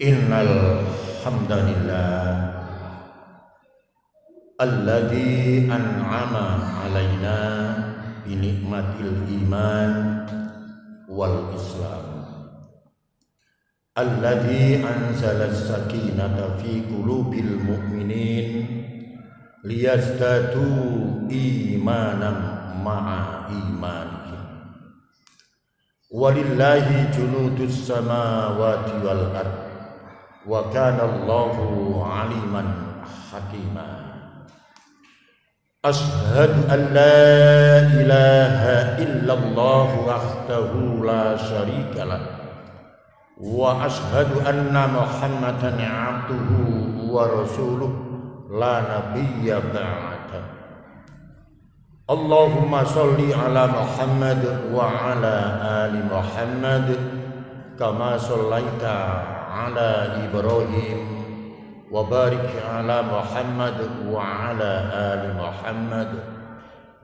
Innal hamdalillah alladzi an'ama 'alaina bi nikmatil iman wal islam, alladzi anzala as-sakinata fi qulubil mu'minin liyazdadu imanan ma'a imanihim. Walillahi junudus samawati wal ardh wa kana Allahu aliman hakima. Ashhadu an la ilaha illallah wahdahu la syarika lah wa ashhadu anna Muhammadan abduhu wa rasuluh la nabiyya ba'da. Allahumma sholli ala Muhammad wa ala ali Muhammad kama shallaita ala Ibrahim wa barik ala Muhammad wa ala ali Muhammad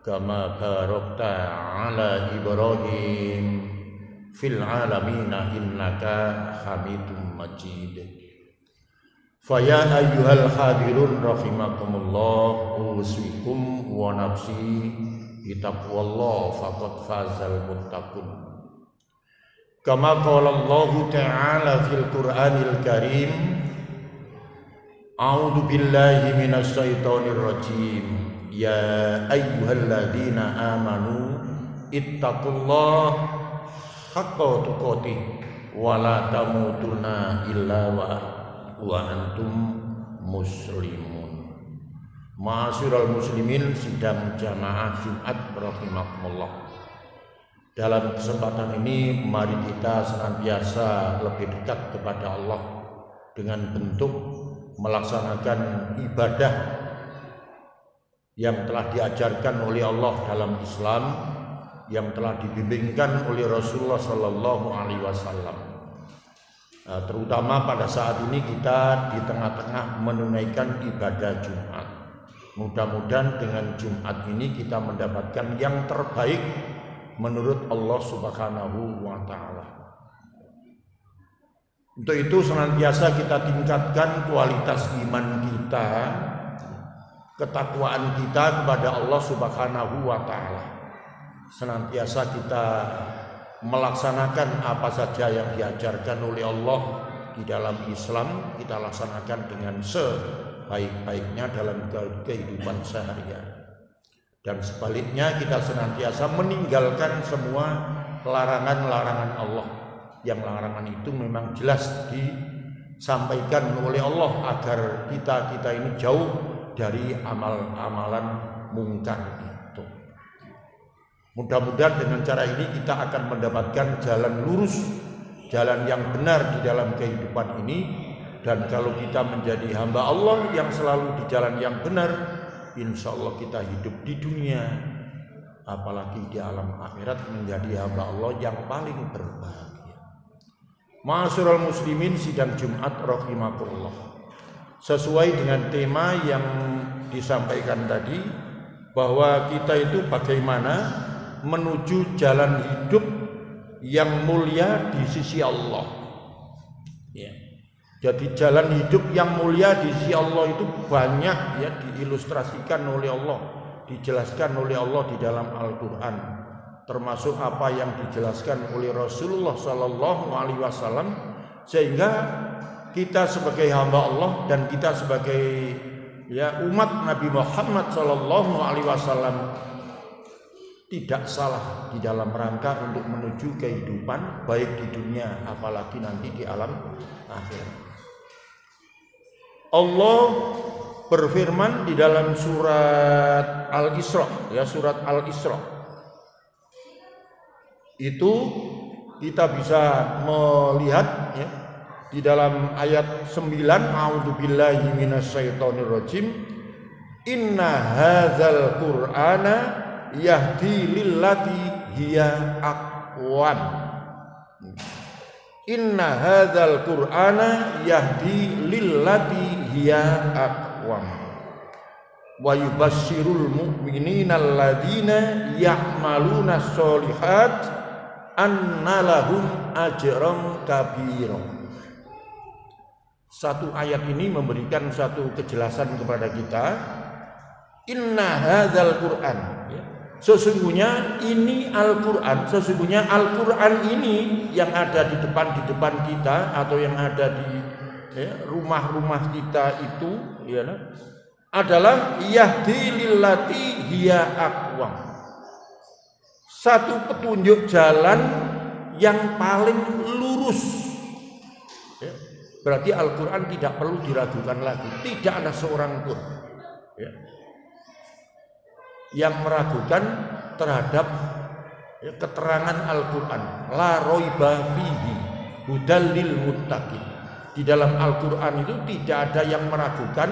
kama barakta ala Ibrahim fil alamin innaka Hamidum Majid. Faya ayyuhal hadirun rahimakumullah, usikum wa nafsi bitaqwallah faqad fazal muttaqun. Kama qala Allah Ta'ala fil Qur'anil Karim, a'udzu billahi minasy syaithanir rajim. Ya ayyuhalladzina amanu ittaqullaha haqqa tuqatih wa la tamutunna illa wa antum muslimun. Ma'asyiral muslimin sidang jamaah Jumat rahimakumullah. Dalam kesempatan ini mari kita senantiasa lebih dekat kepada Allah dengan bentuk melaksanakan ibadah yang telah diajarkan oleh Allah dalam Islam, yang telah dibimbingkan oleh Rasulullah sallallahu alaihi wasallam. Terutama pada saat ini kita di tengah-tengah menunaikan ibadah Jumat. Mudah-mudahan dengan Jumat ini kita mendapatkan yang terbaik menurut Allah Subhanahu wa Ta'ala. Untuk itu senantiasa kita tingkatkan kualitas iman kita, ketakwaan kita kepada Allah Subhanahu wa Ta'ala. Senantiasa kita melaksanakan apa saja yang diajarkan oleh Allah di dalam Islam, kita laksanakan dengan sebaik-baiknya dalam kehidupan sehari-hari. Dan sebaliknya kita senantiasa meninggalkan semua larangan-larangan Allah. Yang larangan itu memang jelas disampaikan oleh Allah agar kita ini jauh dari amal-amalan mungkar. Mudah-mudahan dengan cara ini kita akan mendapatkan jalan lurus, jalan yang benar di dalam kehidupan ini. Dan kalau kita menjadi hamba Allah yang selalu di jalan yang benar, insya Allah kita hidup di dunia, apalagi di alam akhirat menjadi hamba Allah yang paling berbahagia. Ma'asyiral muslimin sidang Jumat rahimakumullah. Sesuai dengan tema yang disampaikan tadi, bahwa kita itu bagaimana menuju jalan hidup yang mulia di sisi Allah. Ya. Jadi jalan hidup yang mulia di sisi Allah itu banyak ya diilustrasikan oleh Allah, dijelaskan oleh Allah di dalam Al-Qur'an. Termasuk apa yang dijelaskan oleh Rasulullah sallallahu alaihi wasallam, sehingga kita sebagai hamba Allah dan kita sebagai ya umat Nabi Muhammad sallallahu alaihi wasallam tidak salah di dalam rangka untuk menuju kehidupan baik di dunia apalagi nanti di alam akhirat. Allah berfirman di dalam surat Al-Isra, ya surat Al-Isra. Itu kita bisa melihat ya di dalam ayat 9, a'udzubillahi minasyaitonirrajim, inna hadzal qur'ana yahdi lillati hiya aqwam. Inna hadzal qur'ana yahdi lillati hiya aqwam wa yubasyirul mu'minina alladzina ya'maluna sholihat anna lahum ajran kabiran. Satu ayat ini memberikan satu kejelasan kepada kita. Inna hadzal qur'an, ya. Sesungguhnya ini Al-Quran, sesungguhnya Al-Quran ini yang ada di depan kita atau yang ada di rumah-rumah kita itu ya, adalah yahdi lillati hiya aqwam. Satu petunjuk jalan yang paling lurus. Ya. Berarti Al-Quran tidak perlu diragukan lagi, tidak ada seorang pun ya yang meragukan terhadap keterangan Al-Quran. La roiba fihi hudal lil muttaqin. Di dalam Al-Quran itu tidak ada yang meragukan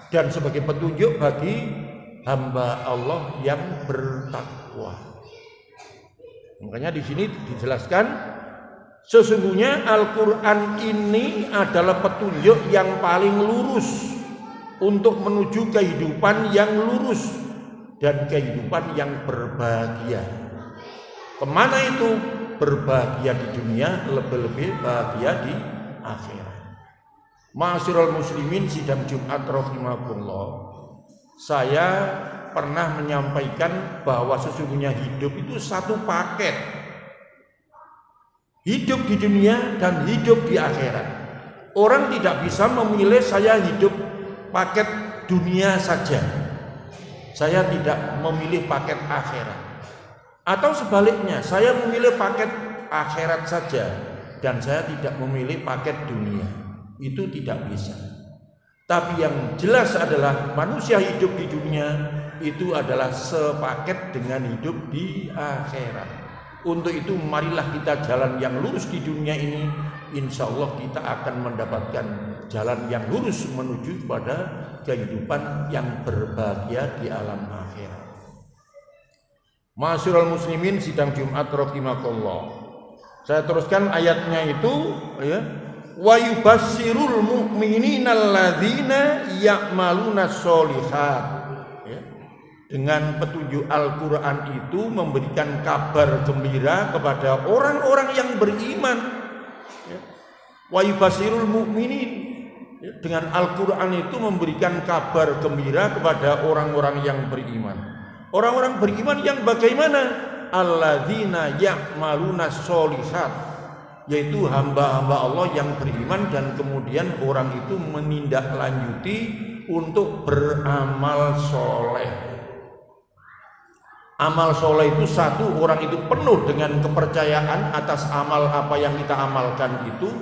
dan sebagai petunjuk bagi hamba Allah yang bertakwa. Makanya di sini dijelaskan sesungguhnya Al-Quran ini adalah petunjuk yang paling lurus untuk menuju kehidupan yang lurus dan kehidupan yang berbahagia. Kemana itu? Berbahagia di dunia, lebih-lebih bahagia di akhirat. Ma'asyiral muslimin, sidang Jumat rahimakumullah. Saya pernah menyampaikan bahwa sesungguhnya hidup itu satu paket. Hidup di dunia dan hidup di akhirat. Orang tidak bisa memilih saya hidup paket dunia saja, saya tidak memilih paket akhirat. Atau sebaliknya, saya memilih paket akhirat saja dan saya tidak memilih paket dunia. Itu tidak bisa. Tapi yang jelas adalah manusia hidup di dunia itu adalah sepaket dengan hidup di akhirat. Untuk itu marilah kita jalan yang lurus di dunia ini. Insya Allah kita akan mendapatkan jalan yang lurus menuju kepada kehidupan yang berbahagia di alam akhirat. Ma'asyiral muslimin, sidang Jumat rahimakumullah. Saya teruskan ayatnya itu ya. Wa yubassirul mu'minina alladzina ya'maluna sholihat. Ya. Dengan petunjuk Al-Quran itu memberikan kabar gembira kepada orang-orang yang beriman. Ya. Wa yubassirul mu'minin. Ya. Dengan Al-Quran itu memberikan kabar gembira kepada orang-orang yang beriman. Orang-orang beriman yang bagaimana? Alladzina ya'maluna sholihat, yaitu hamba-hamba Allah yang beriman dan kemudian orang itu menindaklanjuti untuk beramal soleh. Amal soleh itu satu, orang itu penuh dengan kepercayaan atas amal apa yang kita amalkan itu,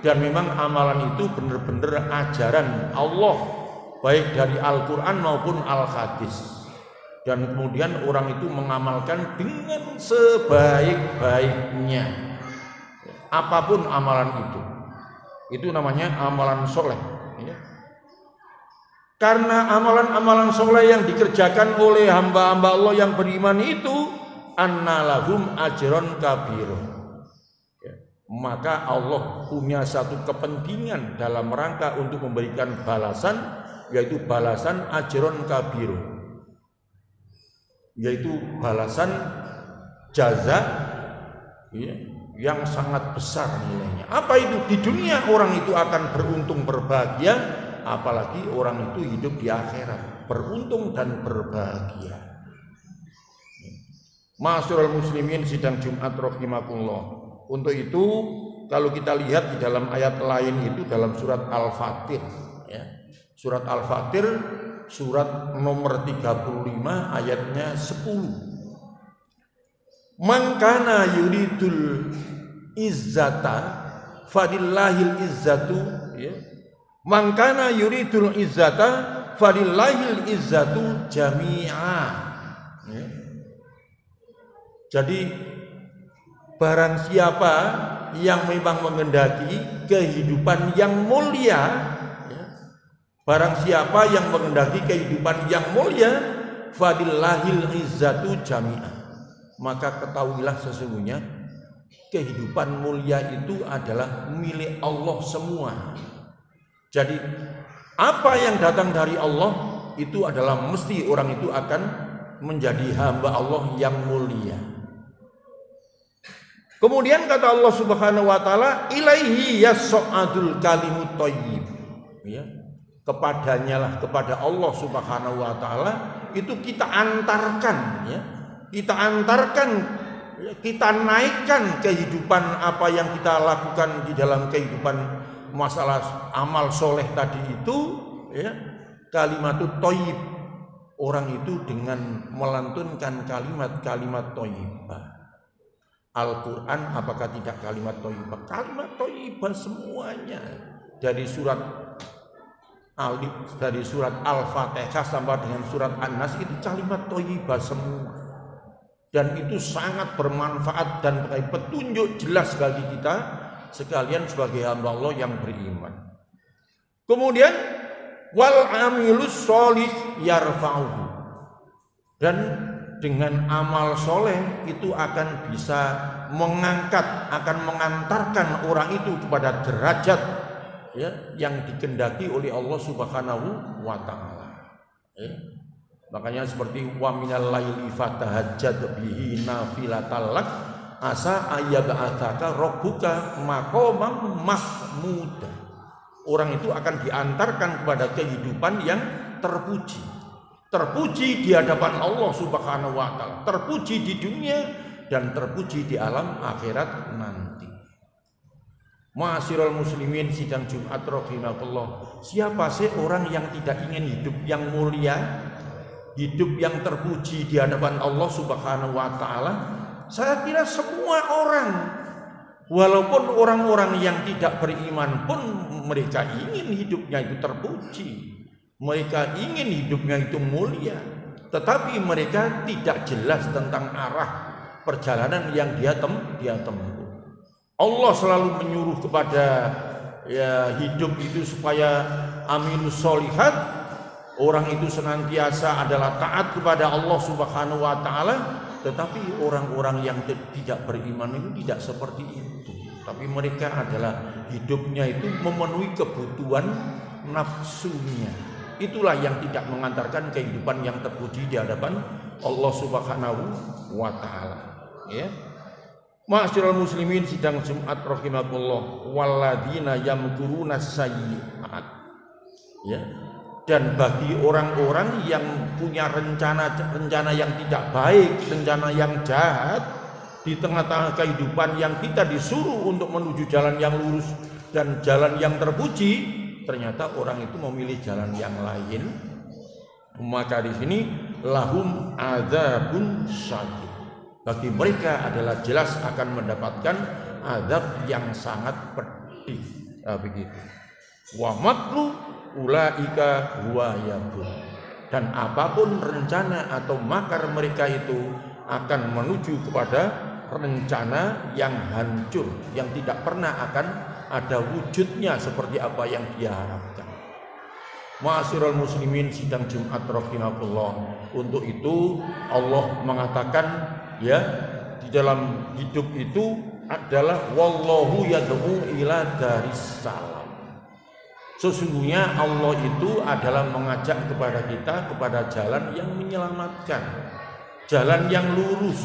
dan memang amalan itu benar-benar ajaran Allah baik dari Al-Quran maupun Al-Hadis. Dan kemudian orang itu mengamalkan dengan sebaik-baiknya apapun amalan itu namanya amalan soleh ya. Karena amalan-amalan soleh yang dikerjakan oleh hamba-hamba Allah yang beriman itu annalahum ajron kabiro ya. Maka Allah punya satu kepentingan dalam rangka untuk memberikan balasan, yaitu balasan ajron kabiro, yaitu balasan jaza ya, yang sangat besar nilainya. Apa itu? Di dunia orang itu akan beruntung berbahagia, apalagi orang itu hidup di akhirat beruntung dan berbahagia. Ma'asyiral muslimin, sidang Jumat rahimakumullah. Untuk itu kalau kita lihat di dalam ayat lain itu dalam surat Al-Fatir ya. Surat Al-Fatir surat nomor 35 ayatnya 10. Man kana yuridul izzata fadillahil izzatu ya. Man kana yuridul izzata fadillahil izzatu jami'a ya. Jadi barang siapa yang memang mengendaki kehidupan yang mulia, barang siapa yang mengendaki kehidupan yang mulia, fadillahil izzatu jami'ah, maka ketahuilah sesungguhnya kehidupan mulia itu adalah milik Allah semua. Jadi apa yang datang dari Allah itu adalah mesti orang itu akan menjadi hamba Allah yang mulia. Kemudian kata Allah Subhanahu wa taala, ilaihi yas'adul kalimut thayyib ya. Kepadanya lah, kepada Allah Subhanahu wa taala itu kita antarkan ya. Kita antarkan ya, kita naikkan kehidupan apa yang kita lakukan di dalam kehidupan masalah amal soleh tadi itu ya. Kalimatut thayyib, orang itu dengan melantunkan kalimat-kalimat thayyibah. Al-Quran apakah tidak kalimat thayyibah? Kalimat thayyibah semuanya. Dari surat Al-Fatihah sampai dengan surat An-Nas itu kalimat thayyibah semua. Dan itu sangat bermanfaat dan petunjuk jelas bagi kita sekalian sebagai hamba Allah yang beriman. Kemudian wal amilus sholih yarfa'uhu. Dan dengan amal soleh itu akan bisa mengangkat, akan mengantarkan orang itu kepada derajat ya, yang dikehendaki oleh Allah Subhanahu wa Ta'ala. Ya. Makanya seperti wa minal laili fatahajjad bihi nafilatal lak asa ayyab'atsaka rabbuka maqaman mahmuda. Orang itu akan diantarkan kepada kehidupan yang terpuji. Terpuji di hadapan Allah Subhanahu wa Ta'ala, terpuji di dunia dan terpuji di alam akhirat nanti. Ma'asyiral muslimin, sidang Jumat rahimakumullah. Siapa sih orang yang tidak ingin hidup yang mulia, hidup yang terpuji di hadapan Allah Subhanahu wa Ta'ala? Saya kira semua orang, walaupun orang-orang yang tidak beriman pun mereka ingin hidupnya itu terpuji. Mereka ingin hidupnya itu mulia, tetapi mereka tidak jelas tentang arah perjalanan yang dia tempuh. Allah selalu menyuruh kepada ya hidup itu supaya aminus solihat. Orang itu senantiasa adalah taat kepada Allah Subhanahu wa Ta'ala, tetapi orang-orang yang tidak beriman itu tidak seperti itu. Tapi mereka adalah hidupnya itu memenuhi kebutuhan nafsunya. Itulah yang tidak mengantarkan kehidupan yang terpuji di hadapan Allah Subhanahu wa Ta'ala. Ya. Ma'asyiral muslimin, sidang Jumat rahimakumullah, walladzina yamkuruna sayyi'at. Ya. Dan bagi orang-orang yang punya rencana yang tidak baik, rencana yang jahat di tengah-tengah kehidupan yang kita disuruh untuk menuju jalan yang lurus dan jalan yang terpuji, ternyata orang itu memilih jalan yang lain, maka di sini lahum adzabun syadid. Bagi mereka adalah jelas akan mendapatkan azab yang sangat pedih. Begitu. Wa makru ulaika huwa yabur. Dan apapun rencana atau makar mereka itu akan menuju kepada rencana yang hancur, yang tidak pernah akan ada wujudnya seperti apa yang dia harapkan. Ma'asyiral muslimin, sidang Jumat rahimakumullah. Untuk itu Allah mengatakan ya di dalam hidup itu adalah wallahu yad'u ila darissalam. Sesungguhnya Allah itu adalah mengajak kepada kita kepada jalan yang menyelamatkan, jalan yang lurus,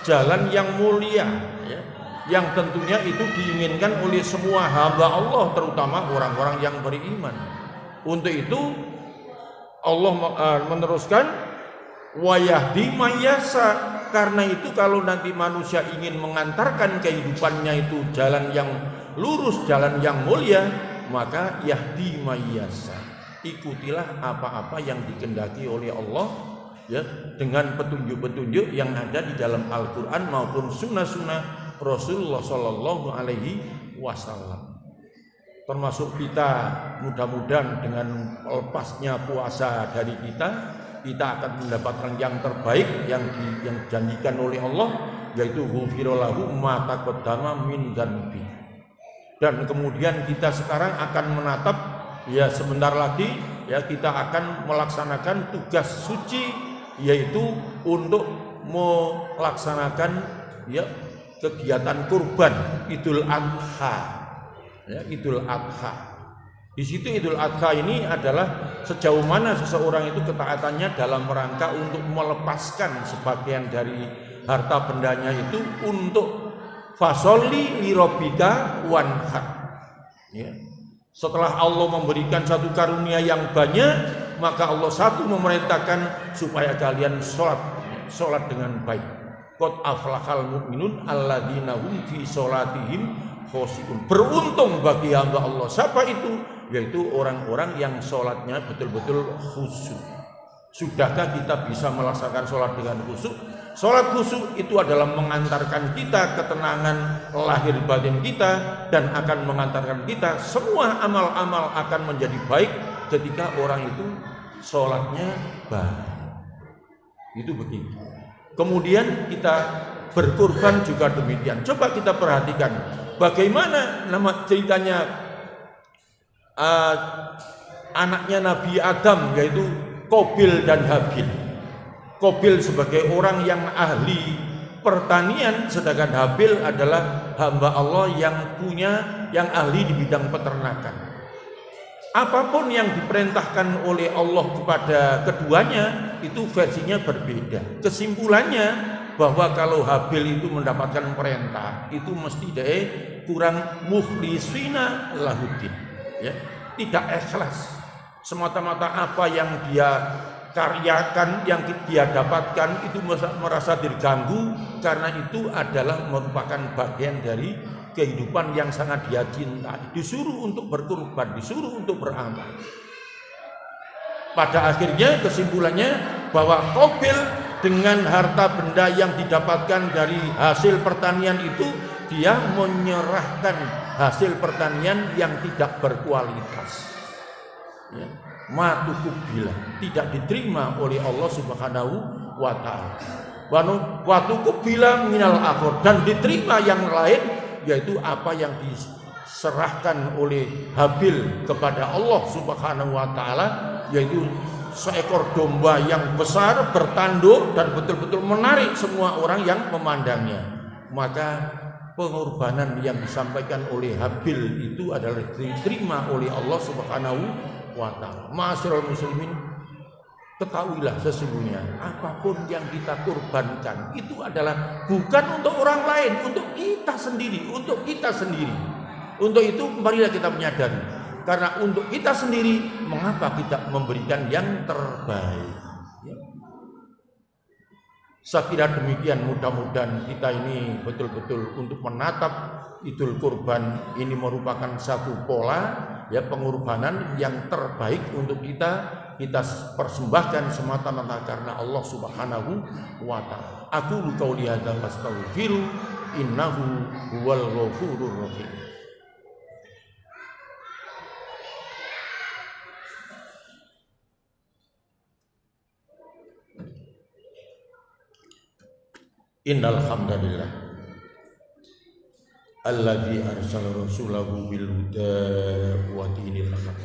jalan yang mulia ya. Yang tentunya itu diinginkan oleh semua hamba Allah, terutama orang-orang yang beriman. Untuk itu Allah meneruskan wa yahdi mayyasa. Karena itu kalau nanti manusia ingin mengantarkan kehidupannya itu jalan yang lurus, jalan yang mulia, maka yahdi mayyasa. Ikutilah apa-apa yang dikehendaki oleh Allah ya, dengan petunjuk-petunjuk yang ada di dalam Al-Qur'an maupun sunnah-sunnah Rasulullah Shallallahu Alaihi Wasallam. Termasuk kita mudah-mudahan dengan lepasnya puasa dari kita akan mendapatkan yang terbaik yang dijanjikan oleh Allah, yaitu ghufirallahu ma taqaddama min dzanbi. Dan kemudian kita sekarang akan menatap ya sebentar lagi ya kita akan melaksanakan tugas suci, yaitu untuk melaksanakan ya kegiatan kurban Idul Adha ya, Idul Adha. Di situ Idul Adha ini adalah sejauh mana seseorang itu ketaatannya dalam rangka untuk melepaskan sebagian dari harta bendanya itu untuk fasoli lirobika wanhar ya. Setelah Allah memberikan satu karunia yang banyak, maka Allah satu memerintahkan supaya kalian sholat dengan baik. Qad aflahal mu'minun alladzina hum fi sholatihim khoshi'un. Beruntung bagi hamba Allah. Siapa itu? Yaitu orang-orang yang sholatnya betul-betul khusyuk. Sudahkah kita bisa melaksanakan sholat dengan khusyuk? Sholat khusyuk itu adalah mengantarkan kita ketenangan lahir batin kita, dan akan mengantarkan kita semua amal-amal akan menjadi baik ketika orang itu sholatnya baik. Itu begitu. Kemudian kita berkurban juga demikian. Coba kita perhatikan bagaimana nama ceritanya anaknya Nabi Adam, yaitu Qabil dan Habil. Qabil sebagai orang yang ahli pertanian, sedangkan Habil adalah hamba Allah yang ahli di bidang peternakan. Apapun yang diperintahkan oleh Allah kepada keduanya itu versinya berbeda. Kesimpulannya bahwa kalau Habil itu mendapatkan perintah itu mesti dia kurang mukhlisina lahuddin, ya, tidak ikhlas. Semata-mata apa yang dia karyakan, yang dia dapatkan itu merasa terganggu, karena itu adalah merupakan bagian dari kehidupan yang sangat dia cintai. Disuruh untuk berkorban, disuruh untuk beramal. Pada akhirnya kesimpulannya bahwa Qabil dengan harta benda yang didapatkan dari hasil pertanian itu, dia menyerahkan hasil pertanian yang tidak berkualitas, ya. Matukubila, tidak diterima oleh Allah Subhanahu wa ta'ala. Watukubila minal akhir, dan diterima yang lain, yaitu apa yang diserahkan oleh Habil kepada Allah Subhanahu wa ta'ala, yaitu seekor domba yang besar bertanduk dan betul-betul menarik semua orang yang memandangnya. Maka pengorbanan yang disampaikan oleh Habil itu adalah diterima oleh Allah Subhanahu wa ta'ala. Ma'asyiral muslimin, ketahuilah sesungguhnya apapun yang kita korbankan itu adalah bukan untuk orang lain, untuk kita sendiri, untuk kita sendiri. Untuk itu marilah kita menyadari, karena untuk kita sendiri mengapa kita memberikan yang terbaik, ya. Saya kira demikian, mudah-mudahan kita ini betul-betul untuk menatap Idul Kurban ini merupakan satu pola, ya, pengorbanan yang terbaik untuk kita persembahkan semata-mata karena Allah Subhanahu wa ta'ala. Aku qauli hadza fastaghfiru innahu huwal ghafurur rahim. Innal hamdalillah alladzi arsala rasulahu bil huda wa dinil haq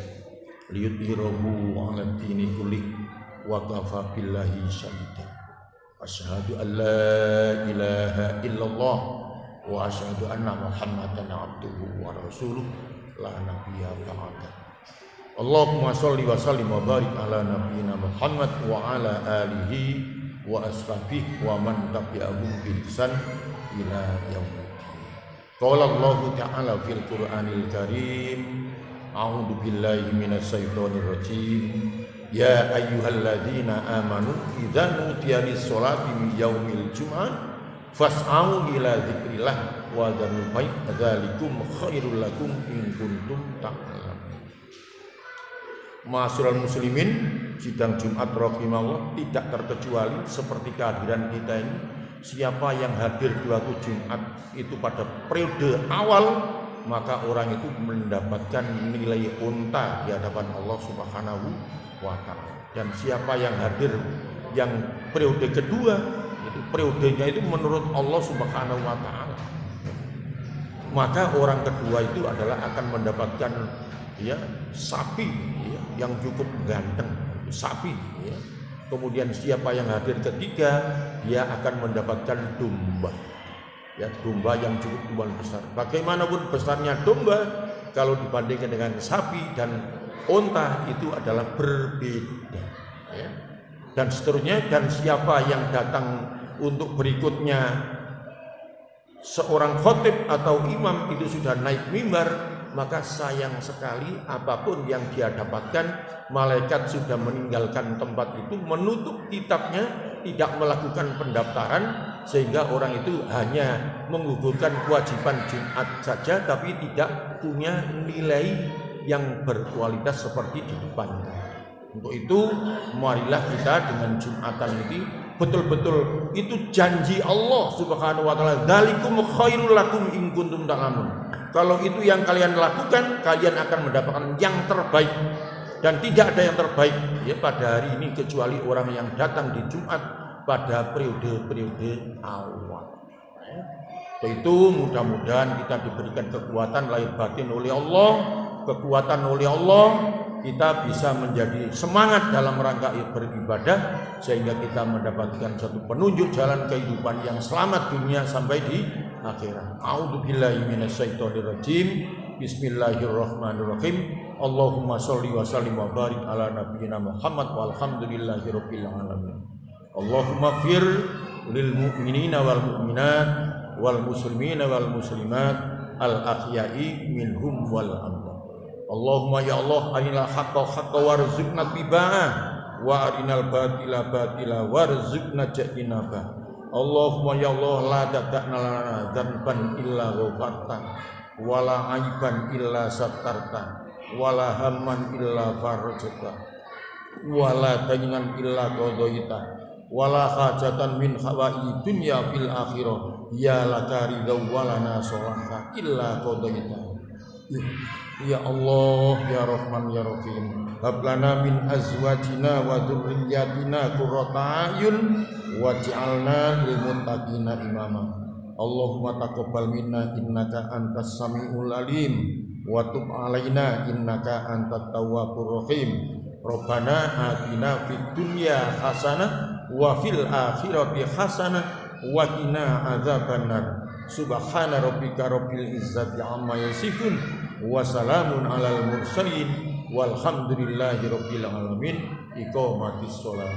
liyudhhirahu 'ala dini kulli wa kafa billahi syahida. Asyhadu an la ilaha illallah wa asyhadu anna muhammadan abduhu wa rasuluh la nabiyya ba'da. Allahumma shalli wa sallim wa barik ala nabiyyina Muhammad wa ala alihi wa ashabihi wa man tabi'ahum bi ihsan ila yaumil. Qala Allah ta'ala fil Qur'anil Karim, a'udzu billahi minasy syaithanir rajim. Ya ayyuhalladzina amanu idza nudiya lis-sholati min yaumil jum'ah fas'au ila dzikrillah wa dzarul bai'a dzalikum khairul lakum in kuntum ta'lamun. Ma'asyiral muslimin, sidang Jumat rahimahullah tidak terkecuali seperti kehadiran kita ini. Siapa yang hadir di waktu Jumat itu pada periode awal, maka orang itu mendapatkan nilai unta di hadapan Allah Subhanahu wa ta'ala. Dan siapa yang hadir yang periode kedua, itu periodenya itu menurut Allah Subhanahu wa ta'ala, maka orang kedua itu adalah akan mendapatkan, ya, sapi, ya, yang cukup ganteng, sapi, ya. Kemudian siapa yang hadir ketiga, dia akan mendapatkan domba, ya, domba yang cukup lumayan besar. Bagaimanapun besarnya domba, kalau dibandingkan dengan sapi dan unta itu adalah berbeda, ya. Dan seterusnya. Dan siapa yang datang untuk berikutnya, seorang khotib atau imam itu sudah naik mimbar, maka sayang sekali apapun yang dia dapatkan, malaikat sudah meninggalkan tempat itu, menutup kitabnya, tidak melakukan pendaftaran, sehingga orang itu hanya menggugurkan kewajiban Jumat saja, tapi tidak punya nilai yang berkualitas seperti di depan. Untuk itu marilah kita dengan Jumatan ini betul-betul itu janji Allah Subhanahu wa ta'ala, dzalikum khairul lakum in kuntum ta'lamun. Kalau itu yang kalian lakukan, kalian akan mendapatkan yang terbaik. Dan tidak ada yang terbaik, ya, pada hari ini kecuali orang yang datang di Jumat pada periode-periode awal. Itu mudah-mudahan kita diberikan kekuatan lahir batin oleh Allah, kekuatan oleh Allah, kita bisa menjadi semangat dalam rangka beribadah sehingga kita mendapatkan satu penunjuk jalan kehidupan yang selamat dunia sampai di akhirat. A'udzubillahi minasyaitonirrajim. Bismillahirrahmanirrahim. Allahumma sholli wa sallim wa barik ala nabiyyina Muhammad walhamdulillahirabbil alamin. Allahumma fir lil mu'minina wal mu'minat wal muslimina wal muslimat al ahya'i minhum wal amwat. Allahumma ya Allah arinal haqqa haqqa warzuqna tiba'ah wa arinal batila batila warzuqna ja'inabah. Allahumma ya Allah la tada'na lana dzanban illa ghafarta wala aiban illa sattarta wala hamman illa farajta wala dainan illa qadaita wala hajatan min hawa'i dunya fil akhirah ya laka ridha walana sholaka illa qadaita. Ya Allah ya Rahman ya Rahim, hab lana min azwajina wa dzurriyyatina qurrata a'yun waj'alna lil muttaqina imama. Allahumma taqabbal minna innaka antas samiul alim wa tub alaina innaka antat tawwabur rahim. Rabbana atina fid dunya hasanah wa fil akhirati hasanah wa qina adzabannar. Subhana rabbika rabbil izzati amma yasifun wa salamun alal mursalin walhamdulillahi rabbil alamin. Iqamatis shalah.